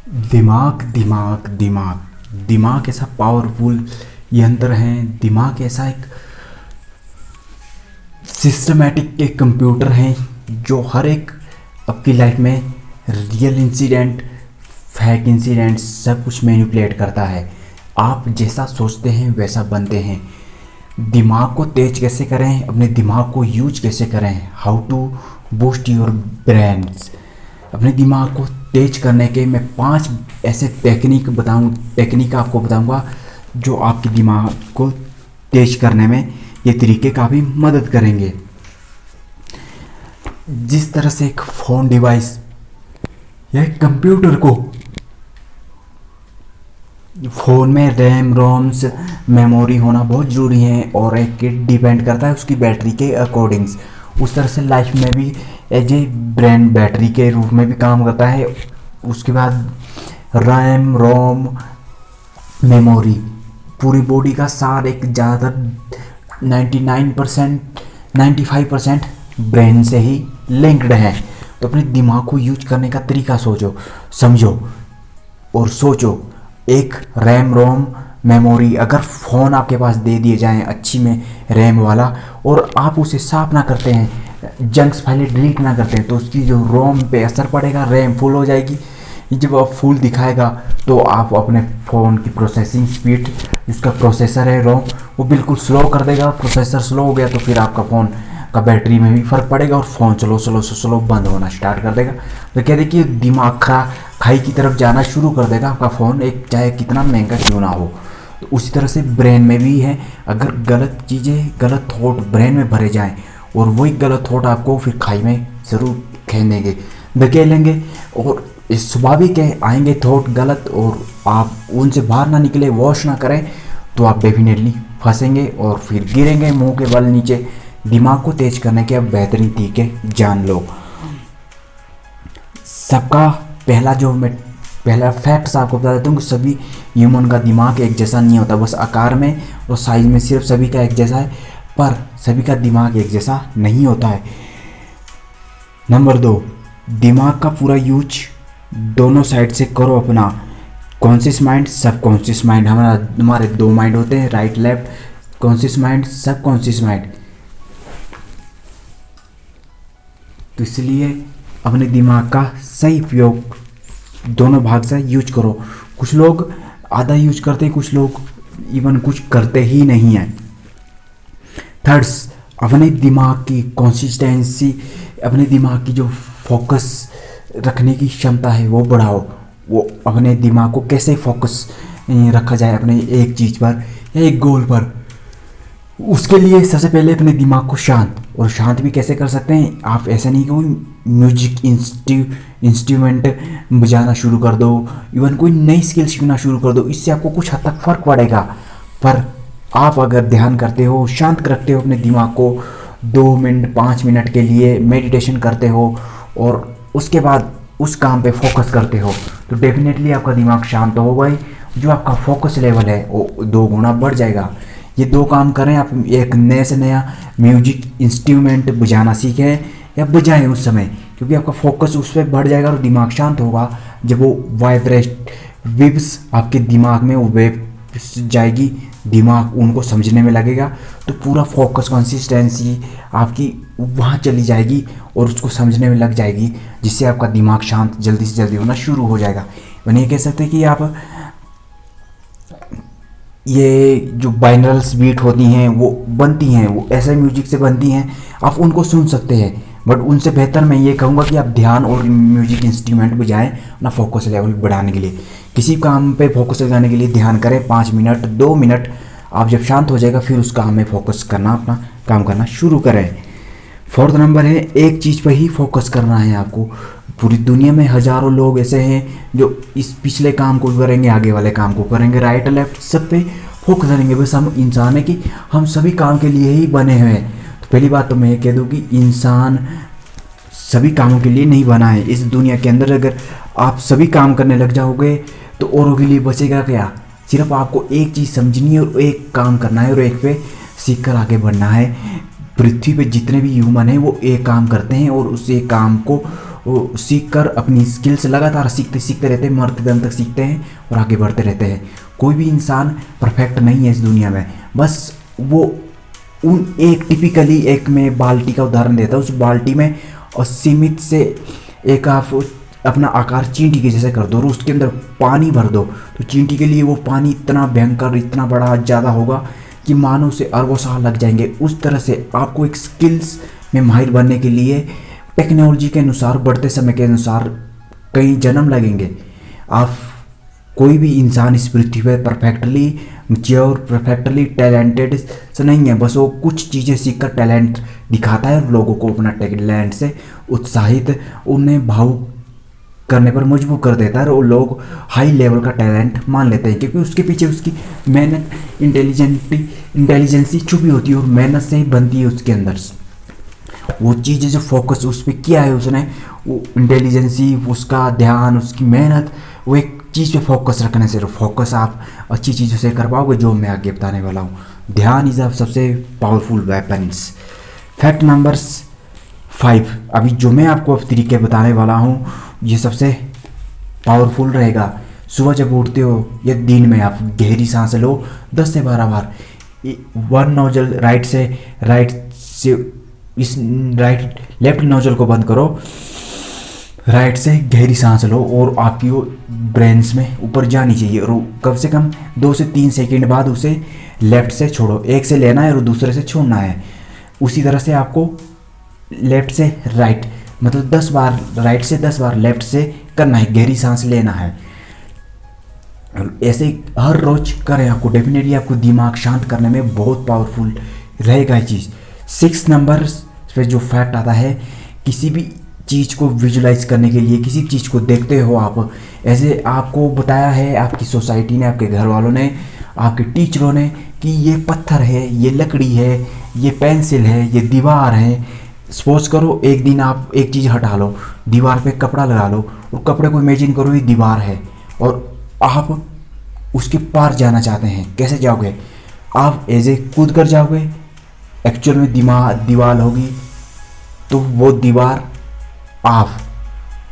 दिमाग दिमाग दिमाग दिमाग ऐसा पावरफुल यंत्र है। दिमाग ऐसा एक सिस्टमेटिक एक कंप्यूटर है जो हर एक आपकी लाइफ में रियल इंसिडेंट, फेक इंसिडेंट सब कुछ मैनिपुलेट करता है। आप जैसा सोचते हैं वैसा बनते हैं। दिमाग को तेज कैसे करें, अपने दिमाग को यूज कैसे करें, how to boost your brains. अपने दिमाग को तेज करने के मैं 5 ऐसे टेक्निक आपको बताऊंगा जो आपके दिमाग को तेज करने में ये तरीके काफ़ी मदद करेंगे। जिस तरह से एक फ़ोन डिवाइस या एक कंप्यूटर को, फ़ोन में रैम रोम्स मेमोरी होना बहुत ज़रूरी है और एक डिपेंड करता है उसकी बैटरी के अकॉर्डिंग्स। उस तरह से लाइफ में भी एज ए ब्रेन बैटरी के रूप में भी काम करता है। उसके बाद रैम रोम मेमोरी पूरी बॉडी का सार एक ज़्यादातर 95% ब्रेन से ही लिंक्ड है। तो अपने दिमाग को यूज करने का तरीका सोचो, समझो और सोचो। एक रैम रोम मेमोरी अगर फ़ोन आपके पास दे दिए जाएं अच्छी में रैम वाला और आप उसे साफ ना करते हैं, जंक्स फाइलें डिलीट ना करते हैं, तो उसकी जो रोम पे असर पड़ेगा, रैम फुल हो जाएगी। जब आप फुल दिखाएगा तो आप अपने फ़ोन की प्रोसेसिंग स्पीड, जिसका प्रोसेसर है रोम, वो बिल्कुल स्लो कर देगा। प्रोसेसर स्लो हो गया तो फिर आपका फ़ोन का बैटरी में भी फ़र्क पड़ेगा और फ़ोन स्लो बंद होना स्टार्ट कर देगा। तो क्या देखिए, दिमाग खाई की तरफ जाना शुरू कर देगा आपका फ़ोन, एक चाहे कितना महंगा क्यों ना हो। तो उसी तरह से ब्रेन में भी है। अगर गलत चीज़ें, गलत थॉट ब्रेन में भरे जाएं और वही गलत थॉट आपको फिर खाई में ज़रूर खेलेंगे, धकेलेंगे और स्वाभाविक है आएंगे थॉट गलत, और आप उनसे बाहर ना निकले, वॉश ना करें तो आप डेफिनेटली फंसेंगे और फिर गिरेंगे मुंह के बल नीचे। दिमाग को तेज करने के अब बेहतरीन तरीके जान लो। सबका पहला फैक्ट्स आपको बता देता हूँ कि सभी ह्यूमन का दिमाग एक जैसा नहीं होता। बस आकार में और साइज में सिर्फ सभी का एक जैसा है, पर सभी का दिमाग एक जैसा नहीं होता है। नंबर 2, दिमाग का पूरा यूज दोनों साइड से करो अपना। Conscious mind, subconscious mind. हमारे 2 माइंड होते हैं, right left, conscious mind, subconscious mind. तो इसलिए अपने दिमाग का सही उपयोग दोनों भाग से यूज करो। कुछ लोग आधा यूज करते हैं, कुछ लोग इवन कुछ करते ही नहीं हैं। थर्ड्स, अपने दिमाग की कंसिस्टेंसी, अपने दिमाग की जो फोकस रखने की क्षमता है वो बढ़ाओ। वो अपने दिमाग को कैसे फोकस रखा जाए अपने एक चीज़ पर या एक गोल पर, उसके लिए सबसे पहले अपने दिमाग को शांत भी कैसे कर सकते हैं आप। ऐसा नहीं कि कोई म्यूजिक इंस्ट्रूमेंट बजाना शुरू कर दो, इवन कोई नई स्किल सीखना शुरू कर दो, इससे आपको कुछ हद तक फ़र्क पड़ेगा। पर आप अगर ध्यान करते हो, शांत रखते हो अपने दिमाग को, 2 मिनट 5 मिनट के लिए मेडिटेशन करते हो और उसके बाद उस काम पे फोकस करते हो, तो डेफिनेटली आपका दिमाग शांत होगा ही। जो आपका फोकस लेवल है वो 2 गुना बढ़ जाएगा। ये 2 काम करें आप। एक नए से नया म्यूजिक इंस्ट्रूमेंट बजाना सीखें या बजाएं उस समय, क्योंकि आपका फोकस उस पर बढ़ जाएगा और दिमाग शांत होगा। जब वो वेव्स आपके दिमाग में वो वेव जाएगी, दिमाग उनको समझने में लगेगा, तो पूरा फोकस कंसिस्टेंसी आपकी वहाँ चली जाएगी और उसको समझने में लग जाएगी, जिससे आपका दिमाग शांत जल्दी से जल्दी होना शुरू हो जाएगा। मैंने ये कह सकते हैं कि आप ये जो बाइनरल्स बीट होती हैं वो बनती हैं, वो ऐसे म्यूजिक से बनती हैं, आप उनको सुन सकते हैं। बट उनसे बेहतर मैं ये कहूँगा कि आप ध्यान और म्यूजिक इंस्ट्रूमेंट बजाएं अपना फोकस लेवल बढ़ाने के लिए। किसी काम पे फोकस लगाने के लिए ध्यान करें 5 मिनट 2 मिनट। आप जब शांत हो जाएगा फिर उस काम में फोकस करना, अपना काम करना शुरू करें। 4th नंबर है, एक चीज़ पर ही फोकस करना है आपको। पूरी दुनिया में हज़ारों लोग ऐसे हैं जो इस पिछले काम को करेंगे, आगे वाले काम को करेंगे, राइट लेफ्ट सब पे फोकस करेंगे। बस हम इंसान है कि हम सभी काम के लिए ही बने हुए हैं। तो पहली बात तो मैं ये कह दूँ कि इंसान सभी कामों के लिए नहीं बना है। इस दुनिया के अंदर अगर आप सभी काम करने लग जाओगे तो औरों के लिए बचेगा क्या। सिर्फ आपको एक चीज़ समझनी है और एक काम करना है और एक पे सीख कर आगे बढ़ना है। पृथ्वी पे जितने भी ह्यूमन हैं वो एक काम करते हैं और उस एक काम को वो सीख कर अपनी स्किल्स लगातार सीखते सीखते रहते हैं, मरते दम तक सीखते हैं और आगे बढ़ते रहते हैं। कोई भी इंसान परफेक्ट नहीं है इस दुनिया में, बस वो उन एक टिपिकली एक मैं बाल्टी का उदाहरण देता हूँ, उस बाल्टी में और सीमित से एक आप अपना आकार चींटी के जैसे कर दो और उसके अंदर पानी भर दो, तो चींटी के लिए वो पानी इतना भयंकर, इतना बड़ा, ज़्यादा होगा कि मानो उसे अरबों साल लग जाएंगे। उस तरह से आपको एक स्किल्स में माहिर बनने के लिए टेक्नोलॉजी के अनुसार, बढ़ते समय के अनुसार कई जन्म लगेंगे। आप कोई भी इंसान इस पृथ्वी पर परफेक्टली मैच्योर, परफेक्टली टैलेंटेड से नहीं है, बस वो कुछ चीज़ें सीखकर टैलेंट दिखाता है और लोगों को अपना टैलेंट से उत्साहित, उन्हें भावुक करने पर मजबूर कर देता है और लोग हाई लेवल का टैलेंट मान लेते हैं, क्योंकि उसके पीछे उसकी मेहनत, इंटेलिजेंसी छुपी होती है और मेहनत से ही बनती है उसके अंदर। वो चीज़ें जो फोकस उस पर किया है उसने, वो इंटेलिजेंसी, उसका ध्यान, उसकी मेहनत, वो एक चीज़ पे फोकस रखने से फोकस आप अच्छी चीज़ों से कर पाओगे, जो मैं आगे बताने वाला हूँ। ध्यान इज़ ऑफ सबसे पावरफुल वेपन्स। फैक्ट नंबर 5, अभी जो मैं आपको अब तरीके बताने वाला हूँ ये सबसे पावरफुल रहेगा। सुबह जब उठते हो या दिन में आप गहरी सांस लो 10 से 12 बार। वन नोजल राइट से इस लेफ्ट नोजल को बंद करो, राइट से गहरी सांस लो और आपकी वो ब्रेन्स में ऊपर जानी चाहिए और कम से कम 2 से 3 सेकंड बाद उसे लेफ्ट से छोड़ो। एक से लेना है और दूसरे से छोड़ना है। उसी तरह से आपको लेफ्ट से राइट, मतलब 10 बार राइट से 10 बार लेफ्ट से करना है, गहरी सांस लेना है। ऐसे हर रोज करें, आपको डेफिनेटली आपको दिमाग शांत करने में बहुत पावरफुल रहेगा ये चीज़। 6 नंबर पे जो फैक्ट आता है, किसी भी चीज़ को विजुलाइज करने के लिए, किसी चीज़ को देखते हो आप, ऐसे आपको बताया है आपकी सोसाइटी ने, आपके घर वालों ने, आपके टीचरों ने कि ये पत्थर है, ये लकड़ी है, ये पेंसिल है, ये दीवार है। सपोज करो एक दिन आप एक चीज़ हटा लो, दीवार पे कपड़ा लगा लो और कपड़े को इमेजिन करो ये दीवार है और आप उसके पार जाना चाहते हैं। कैसे जाओगे? आप ऐसे कूद कर जाओगे, एक्चुअल में दीवार होगी तो वो दीवार आप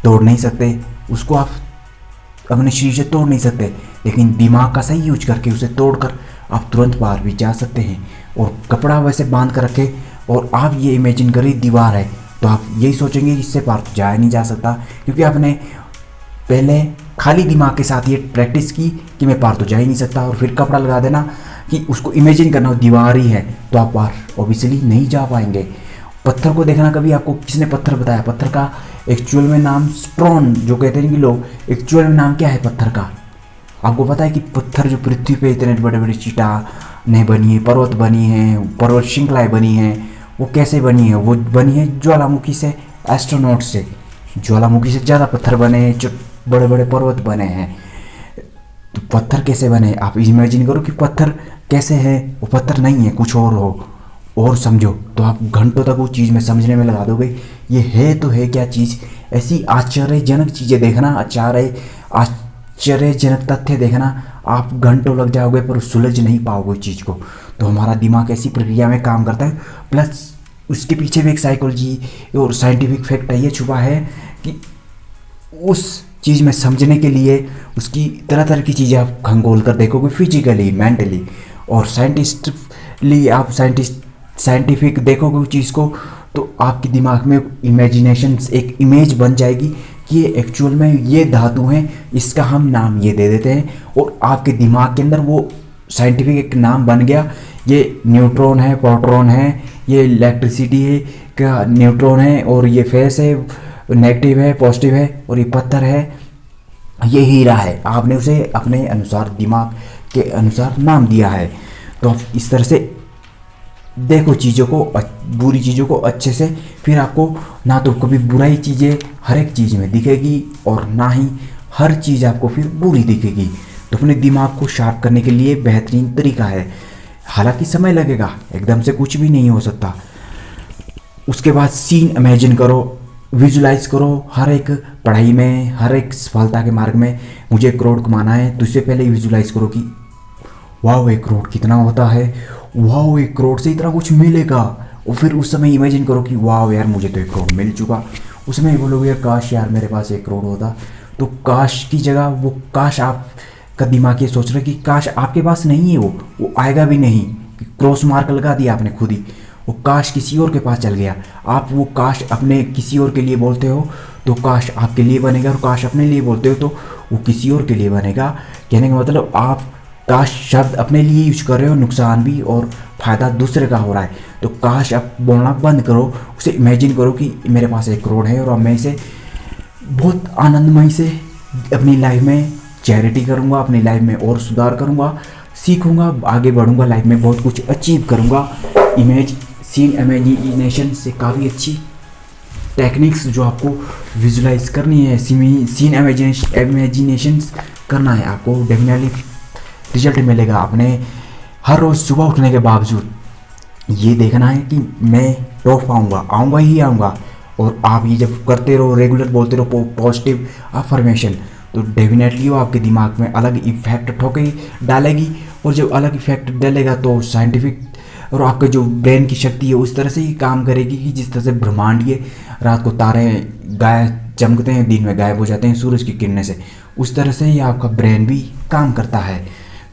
तोड़ नहीं सकते, उसको आप अपने शरीर से तोड़ नहीं सकते, लेकिन दिमाग का सही यूज करके उसे तोड़कर आप तुरंत बाहर भी जा सकते हैं। और कपड़ा वैसे बांध कर रखे और आप ये इमेजिन करिए दीवार है, तो आप यही सोचेंगे इससे पार तो जाया नहीं जा सकता, क्योंकि आपने पहले खाली दिमाग के साथ ये प्रैक्टिस की कि मैं पार तो जा ही नहीं सकता, और फिर कपड़ा लगा देना कि उसको इमेजिन करना दीवार ही है, तो आप पार ऑब्वियसली नहीं जा पाएंगे। पत्थर को देखना, कभी आपको किसने पत्थर बताया? पत्थर का एक्चुअल में नाम स्टोन, जो कहते हैं कि लोग, एक्चुअल में नाम क्या है पत्थर का? आपको पता है कि पत्थर जो पृथ्वी पे इतने बड़े बड़े चट्टानें बनी है, पर्वत बनी हैं, पर्वत श्रृंखलाएँ बनी हैं, वो कैसे बनी है? वो बनी है ज्वालामुखी से, एस्ट्रोनॉट से। ज्वालामुखी से ज़्यादा पत्थर बने हैं, जो बड़े बड़े पर्वत बने हैं। तो पत्थर कैसे बने? आप इमेजिन करो कि पत्थर कैसे है, वो पत्थर नहीं है, कुछ और हो और समझो, तो आप घंटों तक वो चीज़ में समझने में लगा दोगे ये है तो है क्या चीज़। ऐसी आश्चर्यजनक चीज़ें देखना, आश्चर्यजनक तथ्य देखना, आप घंटों लग जाओगे पर सुलझ नहीं पाओगे उस चीज़ को। तो हमारा दिमाग ऐसी प्रक्रिया में काम करता है। प्लस उसके पीछे भी एक साइकोलॉजी और साइंटिफिक फैक्ट ये छुपा है कि उस चीज़ में समझने के लिए उसकी तरह तरह की चीज़ें आप खंगोल कर देखोगे, फिजिकली, मेंटली और साइंटिफिक देखोगे उस चीज़ को, तो आपके दिमाग में इमेजिनेशन, एक इमेज बन जाएगी कि ये एक्चुअल में ये धातु हैं, इसका हम नाम ये दे देते हैं, और आपके दिमाग के अंदर वो साइंटिफिक एक नाम बन गया। ये न्यूट्रॉन है, प्रोटॉन है, ये इलेक्ट्रिसिटी है क्या, न्यूट्रॉन है, और ये फेस है, नेगेटिव है, पॉजिटिव है, और ये पत्थर है, ये हीरा है। आपने उसे अपने अनुसार, दिमाग के अनुसार नाम दिया है। तो इस तरह से देखो चीज़ों को, बुरी चीज़ों को अच्छे से, फिर आपको ना तो कभी बुराई चीज़ें हर एक चीज़ में दिखेगी और ना ही हर चीज़ आपको फिर बुरी दिखेगी। तो अपने दिमाग को शार्प करने के लिए बेहतरीन तरीका है। हालांकि समय लगेगा, एकदम से कुछ भी नहीं हो सकता। उसके बाद सीन इमेजिन करो, विजुलाइज करो। हर एक पढ़ाई में, हर एक सफलता के मार्ग में मुझे 1 करोड़ कमाना है, तो इससे पहले विजुलाइज करो कि वाह 1 करोड़ कितना होता है, वाह 1 करोड़ से इतना कुछ मिलेगा। और फिर उस समय इमेजिन करो कि वाह यार मुझे तो 1 करोड़ मिल चुका, उसमें बोलोगे काश यार मेरे पास 1 करोड़ होता। तो काश की जगह वो काश आपका दिमाग ये सोच रहा है कि काश आपके पास नहीं है, वो आएगा भी नहीं, क्रॉस मार्क लगा दिया आपने खुद ही। वो काश किसी और के पास चल गया। आप वो काश अपने किसी और के लिए बोलते हो तो काश आपके लिए बनेगा, और काश अपने लिए बोलते हो तो वो किसी और के लिए बनेगा। कहने का मतलब आप काश शब्द अपने लिए यूज कर रहे हो, नुकसान भी और फ़ायदा दूसरे का हो रहा है। तो काश आप बोलना बंद करो, उसे इमेजिन करो कि मेरे पास 1 करोड़ है और अब मैं इसे बहुत आनंदमय से अपनी लाइफ में चैरिटी करूँगा, अपनी लाइफ में और सुधार करूँगा, सीखूँगा, आगे बढ़ूँगा, लाइफ में बहुत कुछ अचीव करूँगा। सीन इमेजिनेशन से काफ़ी अच्छी टेक्निक्स जो आपको विजुलाइज करनी है, सीन इमेजिनेशन करना है, आपको डेफिनेटली रिजल्ट मिलेगा। आपने हर रोज़ सुबह उठने के बावजूद ये देखना है कि मैं टॉप आऊँगा ही आऊँगा। और आप ये जब करते रहो, रेगुलर बोलते रहो पॉजिटिव अफर्मेशन, तो डेफिनेटली वो आपके दिमाग में अलग इफेक्ट ठोके डालेगी। और जब अलग इफेक्ट डालेगा तो साइंटिफिक और आपका जो ब्रेन की शक्ति है उस तरह से ही काम करेगी कि जिस तरह से ब्रह्मांडीय रात को तारे चमकते हैं, दिन में गायब हो जाते हैं सूरज की किरणें से, उस तरह से ही आपका ब्रेन भी काम करता है।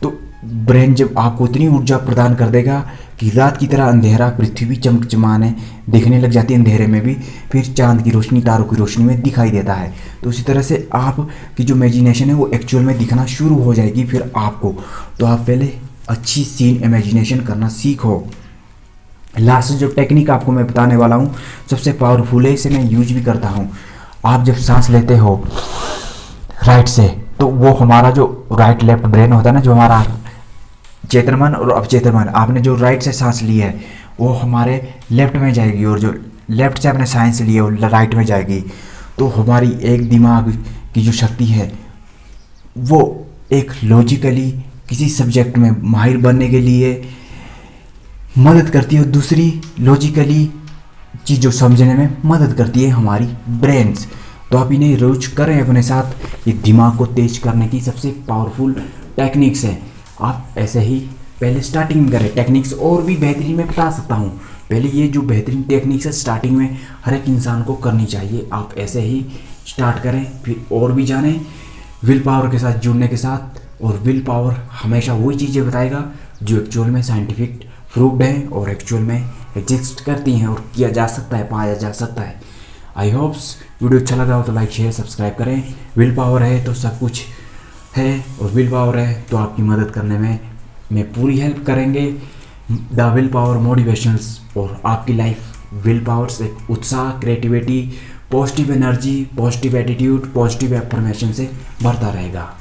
तो ब्रेन जब आपको इतनी ऊर्जा प्रदान कर देगा कि रात की तरह अंधेरा पृथ्वी भी चमकचमाने दिखने लग जाती है, अंधेरे में भी फिर चांद की रोशनी तारों की रोशनी में दिखाई देता है। तो उसी तरह से आप की जो इमेजिनेशन है वो एक्चुअल में दिखना शुरू हो जाएगी फिर आपको। तो आप पहले अच्छी सीन इमेजिनेशन करना सीखो। लास्ट जो टेक्निक आपको मैं बताने वाला हूँ सबसे पावरफुल है, इसे मैं यूज भी करता हूँ। आप जब सांस लेते हो राइट से, तो वो हमारा जो राइट लेफ्ट ब्रेन होता है ना, जो हमारा चेतन मन और अवचेतन मन, आपने जो राइट से सांस ली है वो हमारे लेफ्ट में जाएगी, और जो लेफ्ट से आपने सांस ली है वो राइट में जाएगी। तो हमारी एक दिमाग की जो शक्ति है वो एक लॉजिकली किसी सब्जेक्ट में माहिर बनने के लिए मदद करती है, दूसरी लॉजिकली चीज़ों समझने में मदद करती है हमारी ब्रेन्स। तो आप इन्हें रोज करें अपने साथ। ये दिमाग को तेज करने की सबसे पावरफुल टेक्निक्स हैं। आप ऐसे ही पहले स्टार्टिंग में करें। टेक्निक्स और भी बेहतरीन मैं बता सकता हूँ, पहले ये जो बेहतरीन टेक्निक्स है स्टार्टिंग में हर एक इंसान को करनी चाहिए। आप ऐसे ही स्टार्ट करें, फिर और भी जानें विल पावर के साथ जुड़ने के साथ। और विल पावर हमेशा वही चीज़ें बताएगा जो एक्चुअल में साइंटिफिक प्रूव्ड है और एक्चुअल में एग्जिस्ट करती हैं और किया जा सकता है, पाया जा सकता है। आई होप्स वीडियो अच्छा लगा हो तो लाइक शेयर सब्सक्राइब करें। विल पावर है तो सब कुछ है, और विल पावर है तो आपकी मदद करने में पूरी हेल्प करेंगे। द विल पावर मोटिवेशनल्स, और आपकी लाइफ विल पावर से उत्साह, creativity, positive energy, positive attitude, positive affirmation से भरता रहेगा।